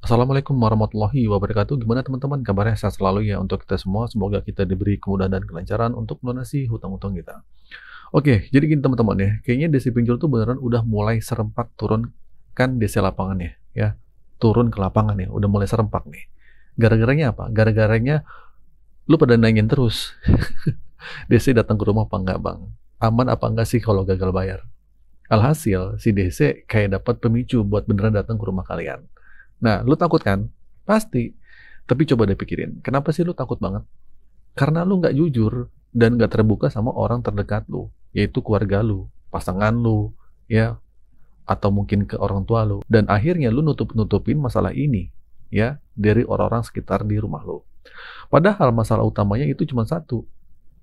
Assalamualaikum warahmatullahi wabarakatuh. Gimana teman-teman? Kabarnya sehat selalu ya untuk kita semua. Semoga kita diberi kemudahan dan kelancaran untuk melunasi hutang-hutang kita. Oke, jadi gini teman-teman ya. Kayaknya DC Pinjol tuh beneran udah mulai serempak turunkan DC lapangannya ya. Turun ke lapangan ya. Udah mulai serempak nih. Gara-garanya apa? Gara-garanya lu pada nanyain terus. DC datang ke rumah apa enggak bang? Aman apa enggak sih kalau gagal bayar? Alhasil, si DC kayak dapat pemicu buat beneran datang ke rumah kalian. Nah, lu takut kan? Pasti. Tapi coba deh pikirin, kenapa sih lu takut banget? Karena lu nggak jujur dan nggak terbuka sama orang terdekat lu, yaitu keluarga lu, pasangan lu, ya, atau mungkin ke orang tua lu. Dan akhirnya lu nutup-nutupin masalah ini, ya, dari orang-orang sekitar di rumah lu. Padahal masalah utamanya itu cuma satu.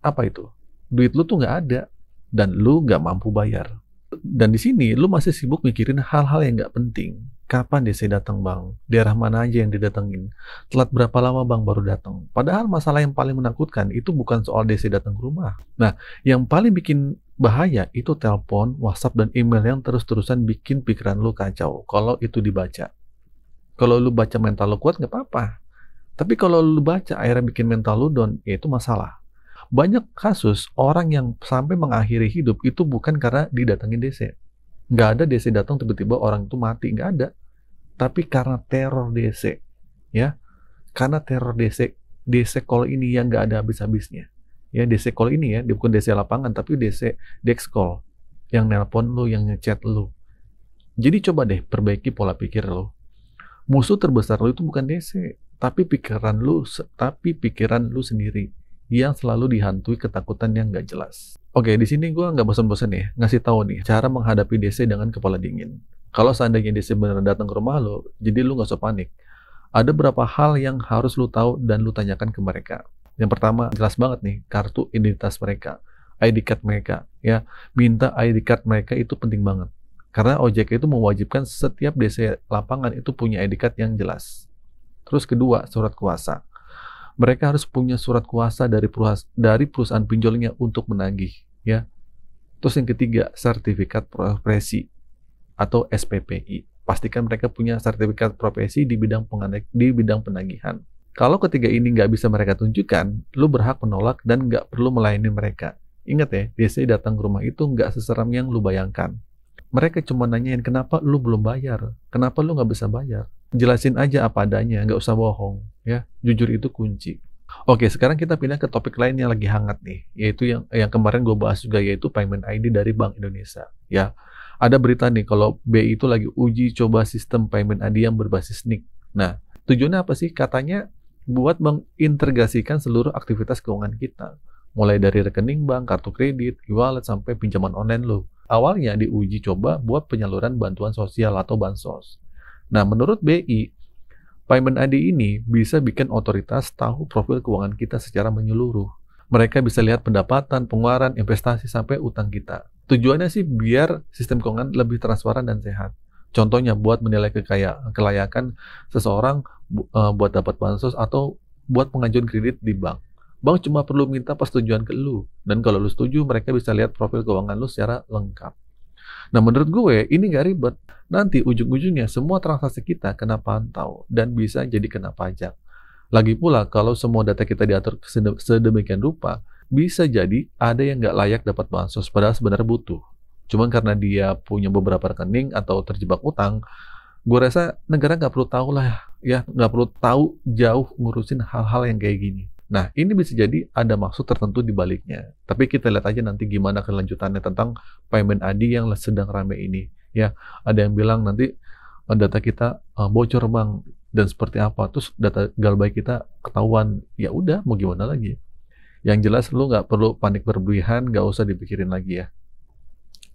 Apa itu? Duit lu tuh nggak ada, dan lu nggak mampu bayar. Dan di sini lu masih sibuk mikirin hal-hal yang nggak penting. Kapan DC datang bang? Daerah mana aja yang didatengin? Telat berapa lama bang baru datang? Padahal masalah yang paling menakutkan itu bukan soal DC datang ke rumah. Nah, yang paling bikin bahaya itu telepon, WhatsApp, dan email yang terus-terusan bikin pikiran lu kacau. Kalau itu dibaca. Kalau lu baca mental lu kuat nggak apa-apa. Tapi kalau lu baca akhirnya bikin mental lu down, ya itu masalah. Banyak kasus orang yang sampai mengakhiri hidup itu bukan karena didatengin DC. Nggak ada DC datang tiba-tiba orang itu mati, nggak ada. Tapi karena teror DC, ya. Karena teror DC, DC call ini yang nggak ada habis-habisnya. Ya, DC call ini ya, dia bukan DC lapangan, tapi DC Dex call. Yang nelpon lu, yang ngechat lu. Jadi coba deh perbaiki pola pikir lu. Musuh terbesar lu itu bukan DC, tapi pikiran lu sendiri yang selalu dihantui ketakutan yang nggak jelas. Oke, di sini gue nggak bosan-bosan ya, ngasih tahu nih cara menghadapi DC dengan kepala dingin. Kalau seandainya DC beneran datang ke rumah lo, jadi lu nggak usah panik. Ada beberapa hal yang harus lu tahu dan lu tanyakan ke mereka. Yang pertama, jelas banget nih, kartu identitas mereka, ID card mereka, ya. Minta ID card mereka itu penting banget. Karena OJK itu mewajibkan setiap DC lapangan itu punya ID card yang jelas. Terus kedua, surat kuasa. Mereka harus punya surat kuasa dari perusahaan pinjolnya untuk menagih, ya. Terus yang ketiga, sertifikat profesi atau SPPI. Pastikan mereka punya sertifikat profesi di bidang penagihan. Kalau ketiga ini nggak bisa mereka tunjukkan, lu berhak menolak dan nggak perlu melayani mereka. Ingat ya, DC datang ke rumah itu nggak seseram yang lu bayangkan. Mereka cuma nanyain kenapa lu belum bayar, kenapa lu nggak bisa bayar. Jelasin aja apa adanya, nggak usah bohong, ya. Jujur itu kunci. Oke, sekarang kita pindah ke topik lain yang lagi hangat nih, yaitu yang kemarin gue bahas juga, yaitu payment ID dari Bank Indonesia. Ya, ada berita nih kalau BI itu lagi uji coba sistem payment ID yang berbasis NIK. Nah, tujuannya apa sih? Katanya buat mengintegrasikan seluruh aktivitas keuangan kita, mulai dari rekening bank, kartu kredit, e-wallet, sampai pinjaman online lo. Awalnya diuji coba buat penyaluran bantuan sosial atau bansos. Nah, menurut BI, payment ID ini bisa bikin otoritas tahu profil keuangan kita secara menyeluruh. Mereka bisa lihat pendapatan, pengeluaran, investasi, sampai utang kita. Tujuannya sih biar sistem keuangan lebih transparan dan sehat. Contohnya buat menilai kelayakan seseorang buat dapat bansos atau buat pengajuan kredit di bank. Bank cuma perlu minta persetujuan ke lu. Dan kalau lu setuju, mereka bisa lihat profil keuangan lu secara lengkap. Nah, menurut gue, ini nggak ribet. Nanti ujung-ujungnya semua transaksi kita kena pantau dan bisa jadi kena pajak. Lagi pula, kalau semua data kita diatur sedemikian rupa, bisa jadi ada yang nggak layak dapat bansos, padahal sebenarnya butuh. Cuman karena dia punya beberapa rekening atau terjebak utang, gue rasa negara nggak perlu tahu lah, ya, nggak perlu tahu jauh ngurusin hal-hal yang kayak gini. Nah, ini bisa jadi ada maksud tertentu di baliknya. Tapi kita lihat aja nanti gimana kelanjutannya tentang payment ID yang sedang rame ini. Ya, ada yang bilang nanti data kita bocor bang, dan seperti apa. Terus data galbay kita ketahuan. Ya udah, mau gimana lagi. Yang jelas lu nggak perlu panik berlebihan, nggak usah dipikirin lagi ya.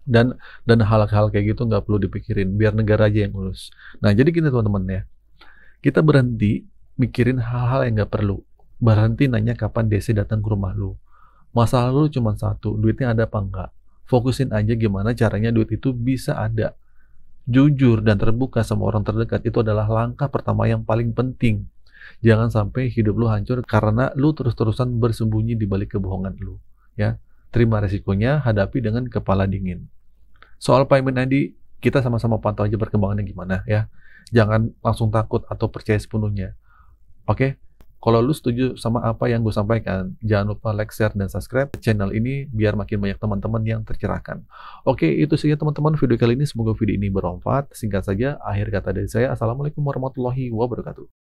Dan hal-hal kayak gitu nggak perlu dipikirin, biar negara aja yang ngurus. Nah, jadi gini teman-teman ya. Kita berhenti mikirin hal-hal yang nggak perlu. Berhenti nanya kapan DC datang ke rumah lu. Masalah lu cuma satu, duitnya ada apa enggak. Fokusin aja gimana caranya duit itu bisa ada. Jujur dan terbuka sama orang terdekat itu adalah langkah pertama yang paling penting. Jangan sampai hidup lu hancur karena lu terus-terusan bersembunyi di balik kebohongan lu. Ya, terima resikonya, hadapi dengan kepala dingin. Soal payment ID, kita sama-sama pantau aja perkembangannya gimana ya. Jangan langsung takut atau percaya sepenuhnya. Oke? Kalau lu setuju sama apa yang gue sampaikan, jangan lupa like, share, dan subscribe channel ini biar makin banyak teman-teman yang tercerahkan. Oke, itu saja teman-teman video kali ini. Semoga video ini bermanfaat. Singkat saja, akhir kata dari saya, Assalamualaikum warahmatullahi wabarakatuh.